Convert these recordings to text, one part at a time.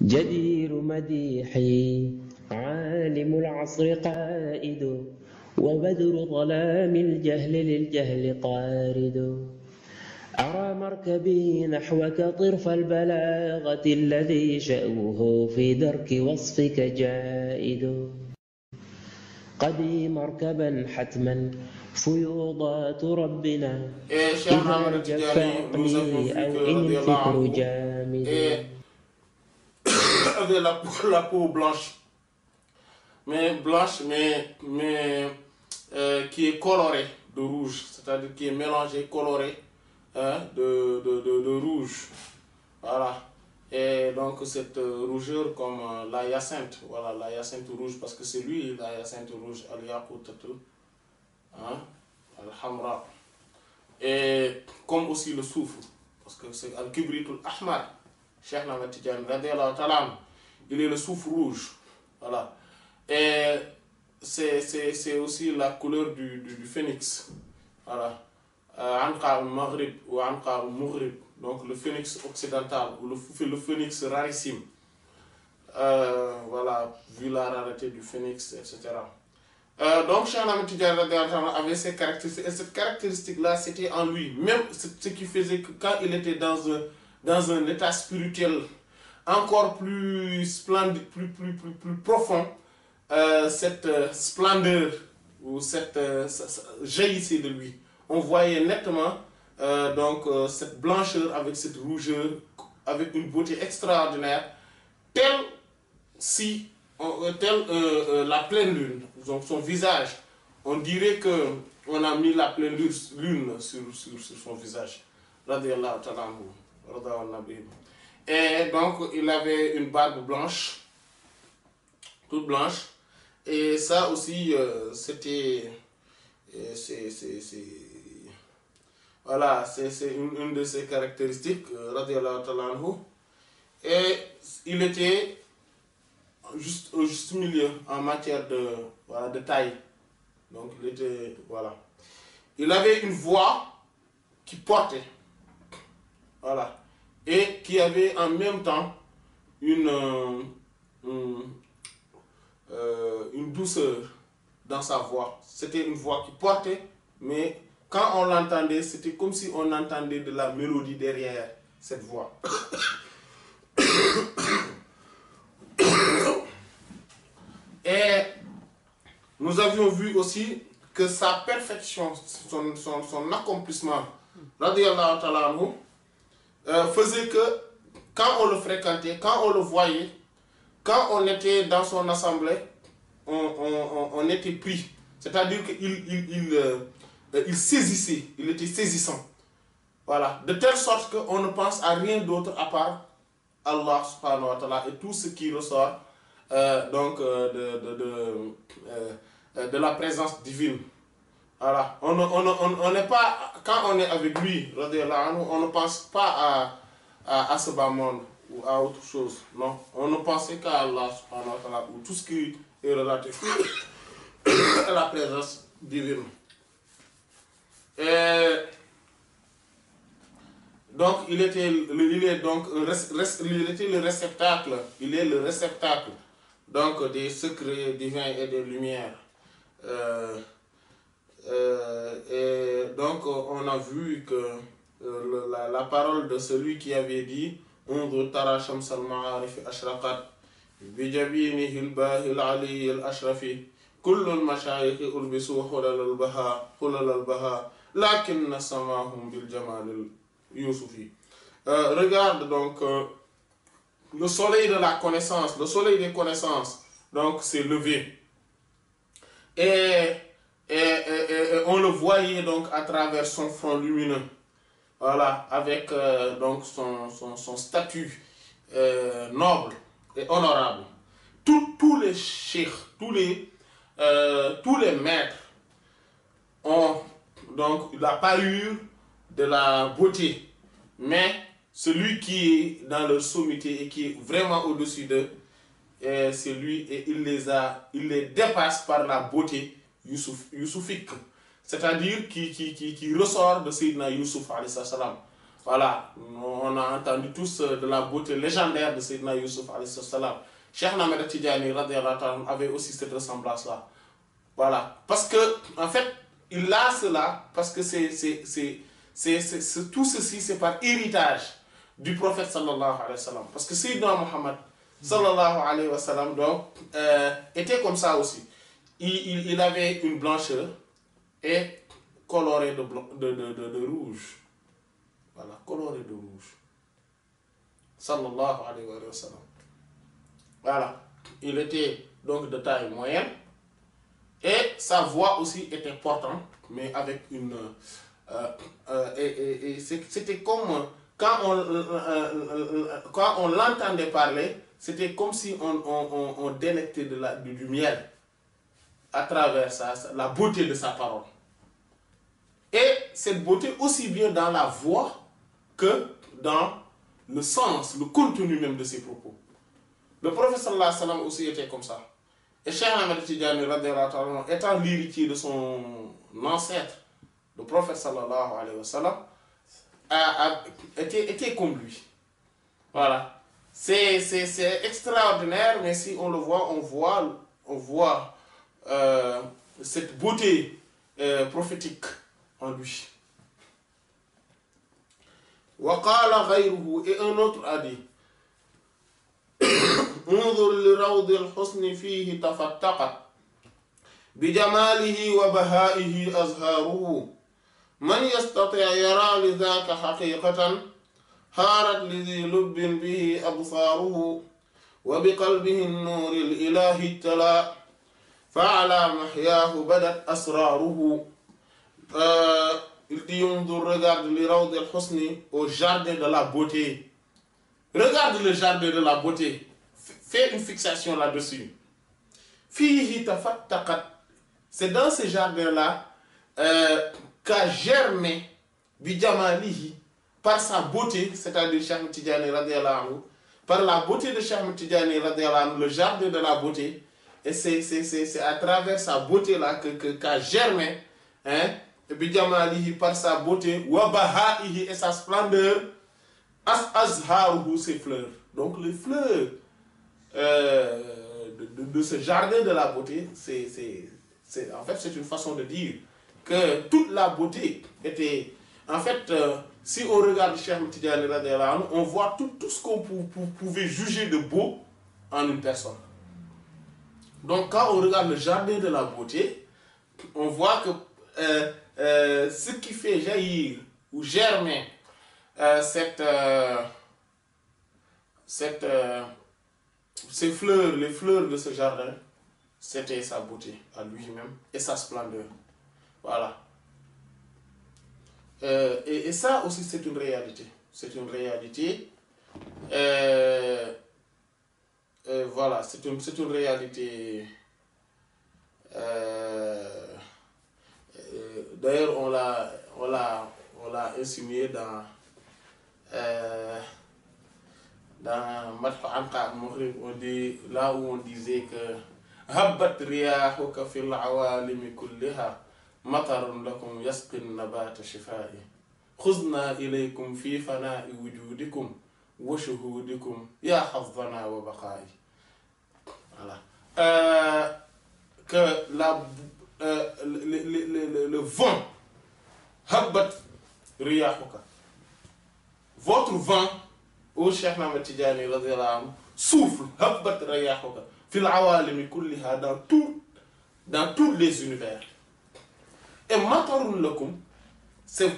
جدير مديحي عالم العصر قائد وبدر ظلام الجهل للجهل طارد أرى مركبي نحوك طرف البلاغة الذي شأوه في درك وصفك جائد قدي مركبا حتما فيوضات ربنا إذا جف عقلي أو إن الفكر جامد avec la peau blanche, qui est colorée de rouge, c'est-à-dire qui est mélangée, colorée de rouge. Voilà. Et donc cette rougeur comme la hyacinthe, voilà, la hyacinthe rouge, parce que c'est lui la hyacinthe rouge, al-yaqutatu, hein, al-hamra. Et comme aussi le soufre, parce que c'est al-kibritul ahmar. Cheikh Ahmed Tidiane radiallahu ta'ala, il est le soufre rouge. Voilà. Et c'est aussi la couleur du phénix. Voilà. Anqa al-Maghrib ou Anqa al-Mughrib. Donc le phénix occidental ou le phénix rarissime. Voilà, vu la rareté du phénix, etc. Donc Cheikh Ahmed Tidiane radiallahu ta'ala avait ces caractéristiques. Et cette caractéristique-là, c'était en lui. Même ce qui faisait que quand il était dans un état spirituel encore plus splendide, plus profond, cette splendeur ou cette jaillissait de lui. On voyait nettement cette blancheur avec cette rougeur, avec une beauté extraordinaire, telle la pleine lune. Donc son visage, on dirait qu'on a mis la pleine lune sur son visage. Radiallahu ta'ala anhu. Et donc il avait une barbe blanche, toute blanche, et ça aussi c'était voilà, c'est une de ses caractéristiques, radiallahu ta'ala anhu. Et il était juste au juste milieu en matière de taille. Donc il était, voilà, il avait une voix qui portait, voilà, et qui avait en même temps une douceur dans sa voix. C'était une voix qui portait, mais quand on l'entendait, c'était comme si on entendait de la mélodie derrière cette voix. Et nous avions vu aussi que sa perfection, son accomplissement, radiallahu ta'ala anhu, faisait que quand on le fréquentait, quand on le voyait, quand on était dans son assemblée, on était pris. C'est-à-dire qu'il saisissait, il était saisissant. Voilà. De telle sorte qu'on ne pense à rien d'autre à part Allah subhanahu wa ta'ala et tout ce qui ressort de la présence divine. Voilà. On n'est pas, quand on est avec lui, on ne pense pas à ce bas monde ou à autre chose. Non. On ne pensait qu'à Allah subhanahu wa ta'ala ou tout ce qui est relatif à la présence divine. Et donc il était le réceptacle, il est le réceptacle donc des secrets divins et des lumières. Et donc on a vu que la parole de celui qui avait dit Unzur tara shamsal ma'arif ashraqat bijabinihi al-bahi al-ali al-ashrafi kullu al-mashayikh ulbisu hulal al-baha lakinna samahum bil jamal al-yusufi. Regarde donc le soleil de la connaissance, le soleil des connaissances donc s'est levé et on le voyait donc à travers son front lumineux, voilà, avec donc son statut noble et honorable. Tous les cheikhs, tous les maîtres ont donc la parure de la beauté, mais celui qui est dans leur sommité et qui est vraiment au-dessus d'eux, c'est lui, et il les dépasse par la beauté youssoufique, c'est-à-dire qui ressort de Sayyidina Youssouf alayhi salam. Voilà, on a entendu tous de la beauté légendaire de Sayyidina Yusuf alayhi salam. Cheikh Ahmed Tidjani radiyallahu anhu avait aussi cette ressemblance-là. Voilà, parce que en fait, il a cela parce que tout ceci, c'est par héritage du prophète sallallahu alayhi wa sallam. Parce que Sayyidina Muhammad sallallahu alayhi wa sallam donc, était comme ça aussi. Il avait une blancheur et coloré de rouge. Voilà, coloré de rouge. Sallallahu alayhi wa sallam. Voilà, il était donc de taille moyenne et sa voix aussi était portante, mais avec une. Et c'était comme quand on l'entendait parler, c'était comme si on délectait du miel à travers la beauté de sa parole. Et cette beauté aussi bien dans la voix que dans le sens, le contenu même de ses propos. Le prophète sallallahu alayhi wa sallam aussi était comme ça. Et Cheikh Ahmed Tidjani radiyallahu anhu, étant l'héritier de son ancêtre, le prophète sallallahu alayhi wa sallam, était comme lui. Voilà. C'est extraordinaire, mais si on le voit, on voit cette beauté prophétique en lui. Waqala ghayruhu, et un autre a dit انظر لروض الحسن فيه تفتقت بجماله وبهائه أزهاره من يستطيع يرى لذاك حقيقة هارت لذي لب به أبصاره وبقلبه النور الإله اتلى فعلى محياه بدت أسراره. Il dit regarde le rawd al-husni, au jardin de la beauté. Regarde le jardin de la beauté. Fais une fixation là-dessus. Fihi tafattaqat. C'est dans ce jardin-là qu'a germé bijamalihi, par sa beauté, c'est-à-dire Cheikh Tidjani radiyallahu anhu, par la beauté de Cheikh Tidjani radiyallahu anhu, le jardin de la beauté. Et c'est à travers sa beauté-là qu'a germé, hein, bijamalihi, par sa beauté, wa bahaihi, et sa splendeur, azharuhu, ses fleurs. Donc les fleurs de ce jardin de la beauté, en fait c'est une façon de dire que toute la beauté était, en fait, si on regarde Cheikh Tidjani radiyallahu anhu, on voit tout ce qu'on pouvait juger de beau en une personne. Donc quand on regarde le jardin de la beauté, on voit que ce qui fait jaillir ou germer ces fleurs, les fleurs de ce jardin, c'était sa beauté à lui-même et sa splendeur. Voilà. Et ça aussi, c'est une réalité. C'est une réalité. Voilà, c'est une réalité. D'ailleurs, on l'a insinué dans Madh Anqa al-Maghrib, là où on disait que Habbat riyahuka fil awalimi kulliha matarun lakum yasqin nabata shifai khuzna ilaykum fi fana'i wujudikum wa shuhudikum ya hazzana wa baqa'i. Voilà. Que le vent, Habbat riyahuka, votre vent, au Cheikh Ahmed Tidjani radiyallahu anhu, souffle, Habbat riyahuka fil awalimi kulliha, dans tous les univers. Et matarun lakum,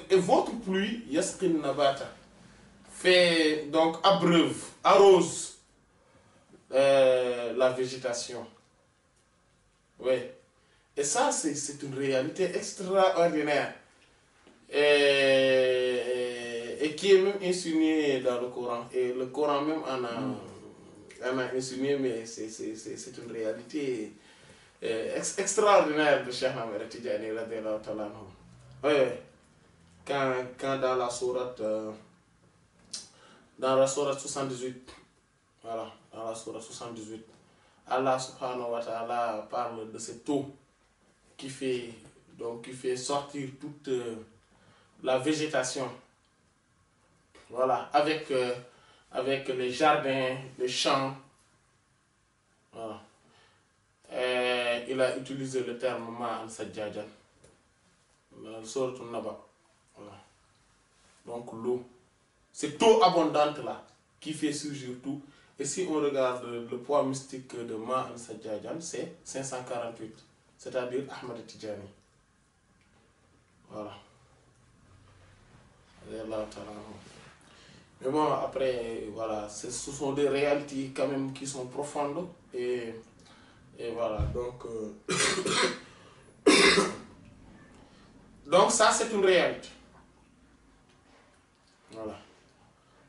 et votre pluie, yasqin nabata, fait donc abreuve, arrose la végétation. Oui. Et ça, c'est une réalité extraordinaire. Et qui est même insinuée dans le Coran. Et le Coran même en a insinué, mais c'est une réalité extraordinaire de Cheikh Ahmed Tidjani radiyallahu ta'ala anhu. Oui. Quand dans la sourate 78, voilà, dans la sourate 78, Allah subhanahu wa ta'ala parle de cette eau qui fait sortir toute la végétation voilà, avec les jardins, les champs. Voilà. Il a utilisé le terme Ma'an Sajjajan, sourate Naba. Voilà. Donc l'eau, cette eau abondante là, qui fait surgir tout. Et si on regarde le poids mystique de Ma'an Sajjajan, c'est 548, c'est-à-dire Ahmad Tijani. Voilà. Mais bon, après, voilà, ce sont des réalités quand même qui sont profondes. Et voilà, donc ça c'est une réalité. Voilà.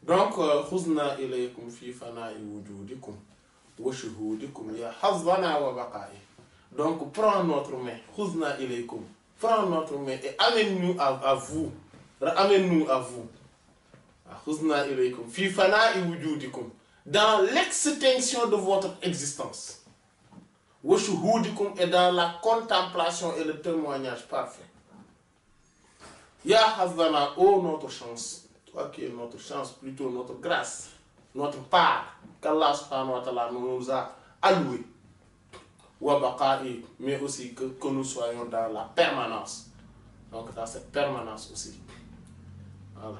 Donc, khuzna ilaykum fi fana'i wujudikum wa shuhudikum ya hazwana wa baqa'i. Donc, prends notre main, khuzna ilaykum, prends notre main et amène-nous à vous. Amène-nous à vous. Khuzna ilaykum fi fana'i wujudikum, dans l'extinction de votre existence. Wa shuhudikum, et dans la contemplation et le témoignage parfait. Ya hazwana, oh notre chance. Toi qui es notre chance, plutôt notre grâce, notre part qu'Allah subhanahu wa ta'ala nous a alloué. Mais aussi que nous soyons dans la permanence. Donc dans cette permanence aussi. Voilà.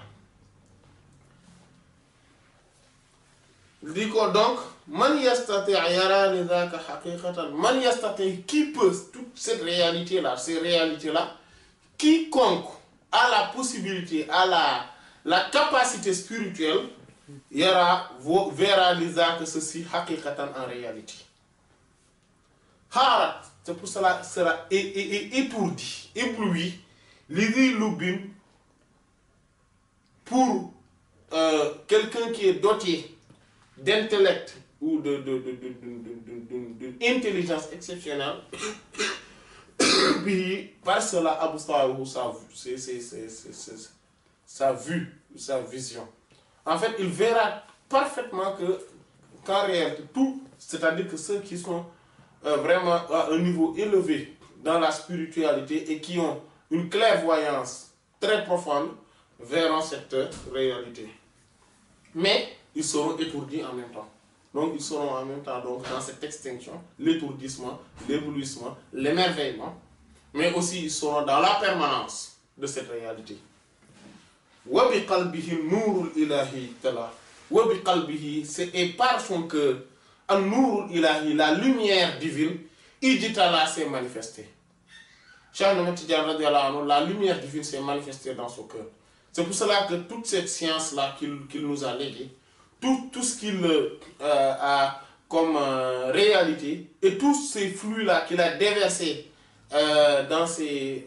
Il dit quoi donc? Man yastati yara lidhaka haqiqatan. Man yastati, qui peut toute cette réalité là, ces réalités là, quiconque a la possibilité, a la capacité spirituelle, verra que ceci haqiqatan en réalité. Harat, c'est pour cela sera étourdi, ébloui, l'idée lubin, pour quelqu'un qui est doté d'intellect ou d'intelligence exceptionnelle, par cela aboustahu sa vue, sa vision. En fait, il verra parfaitement qu'en réalité, tout, c'est-à-dire que ceux qui sont vraiment à un niveau élevé dans la spiritualité et qui ont une clairvoyance très profonde, verront cette réalité. Mais ils seront étourdis en même temps. Donc ils seront en même temps donc, dans cette extinction, l'étourdissement, l'éblouissement, l'émerveillement, mais aussi ils seront dans la permanence de cette réalité. Wabi qalbihi nourul ilahi tala. Wabi qalbihi, c'est et par son cœur, an nourul ilahi, la lumière divine, ijitala s'est manifestée. La lumière divine s'est manifestée dans son cœur. C'est pour cela que toute cette science-là qu'il nous a léguée, tout ce qu'il a comme réalité, et tous ces flux-là qu'il a déversés dans ses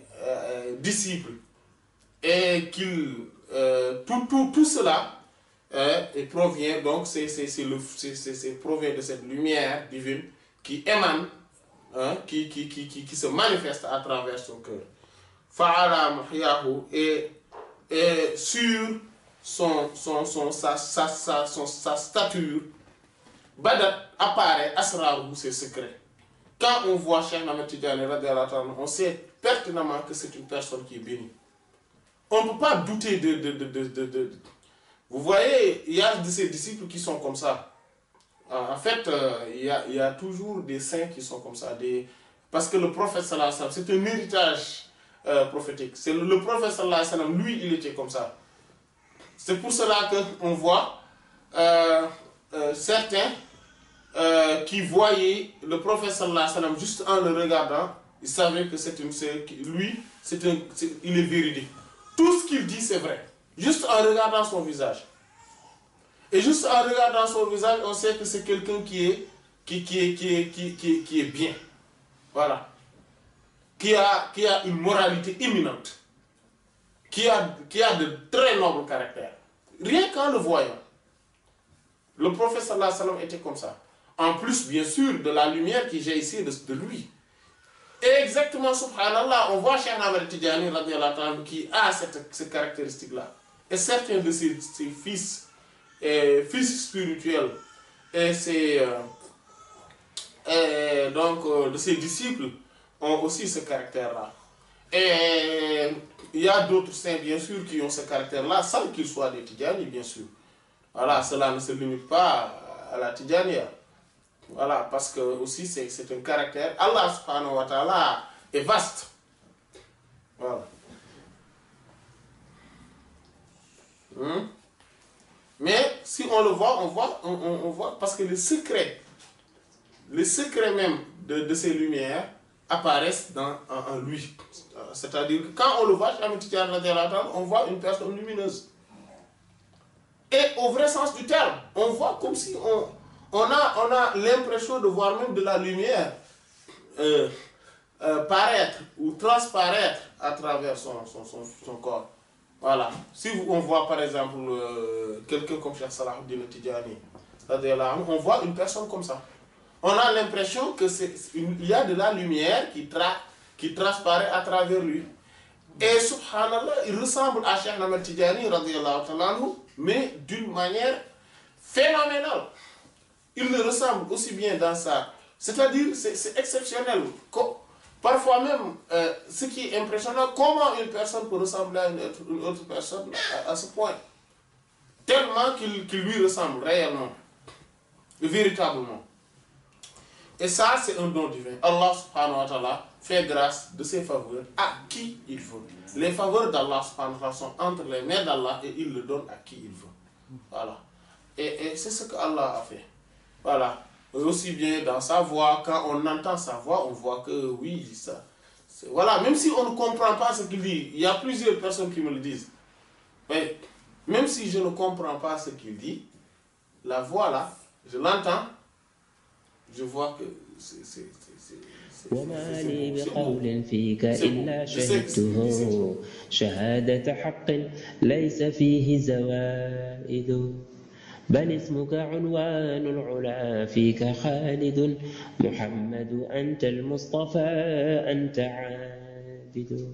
disciples, et qu'il tout cela provient donc provient de cette lumière divine qui émane, qui se manifeste à travers son cœur. Fa'ala muhyahu, et sur sa stature, Badat apparaît asraru, ses secrets. Quand on voit Cheikh Ahmed Tidiane, on sait pertinemment que c'est une personne qui est bénie. On ne peut pas douter de. Vous voyez, il y a de ces disciples qui sont comme ça. En fait, il y a toujours des saints qui sont comme ça. Parce que le prophète sallallahu alayhi wa sallam, c'est un héritage prophétique. C'est le prophète sallallahu alayhi wa sallam, lui, il était comme ça. C'est pour cela qu'on voit certains qui voyaient le prophète sallallahu alayhi wa sallam juste en le regardant, ils savaient que il est véridique. Tout ce qu'il dit, c'est vrai. Juste en regardant son visage. Et juste en regardant son visage, on sait que c'est quelqu'un qui est bien. Voilà. Qui a une moralité imminente. Qui a de très nobles caractères. Rien qu'en le voyant. Le prophète sallallahu alayhi wa sallam était comme ça. En plus, bien sûr, de la lumière qui jaillissait de lui. Et exactement, subhanallah, on voit Cheikh Ahmed Tidiane qui a cette caractéristique-là. Et certains de ses fils spirituels et de ses disciples ont aussi ce caractère-là. Et il y a d'autres saints, bien sûr, qui ont ce caractère-là, sans qu'ils soient des Tidjani, bien sûr. Voilà, cela ne se limite pas à la Tidjania. Voilà, parce que aussi c'est un caractère. Allah subhanahu wa ta'ala est vaste. Voilà. Mais si on le voit, on voit parce que les secrets même de ces lumières apparaissent en lui. C'est-à-dire que quand on le voit, on voit une personne lumineuse. Et au vrai sens du terme, on voit comme si on a l'impression de voir même de la lumière paraître ou transparaître à travers son corps. Voilà. Si on voit par exemple quelqu'un comme Cheikh Salahuddin Tidjani, on voit une personne comme ça. On a l'impression qu'il y a de la lumière qui transparaît à travers lui. Et subhanallah, il ressemble à Cheikh Ahmed Tidjani, mais d'une manière phénoménale. Il le ressemble aussi bien dans ça. C'est-à-dire, c'est exceptionnel. Parfois même, ce qui est impressionnant, comment une personne peut ressembler à une autre personne à ce point. Tellement qu'il lui ressemble réellement, véritablement. Et ça, c'est un don divin. Allah subhanahu wa ta'ala fait grâce de ses faveurs à qui il veut. Les faveurs d'Allah subhanahu wa ta'ala sont entre les mains d'Allah et il le donne à qui il veut. Voilà. Et c'est ce que Allah a fait. Voilà. Aussi bien dans sa voix, quand on entend sa voix, on voit que oui, ça. Voilà, même si on ne comprend pas ce qu'il dit, il y a plusieurs personnes qui me le disent. Mais même si je ne comprends pas ce qu'il dit, la voix là, je l'entends, je vois que c'est وما لي بقول فيك إلا شهدته شهادة حق ليس فيه زوائد بل اسمك عنوان العلا فيك خالد محمد أنت المصطفى أنت عابد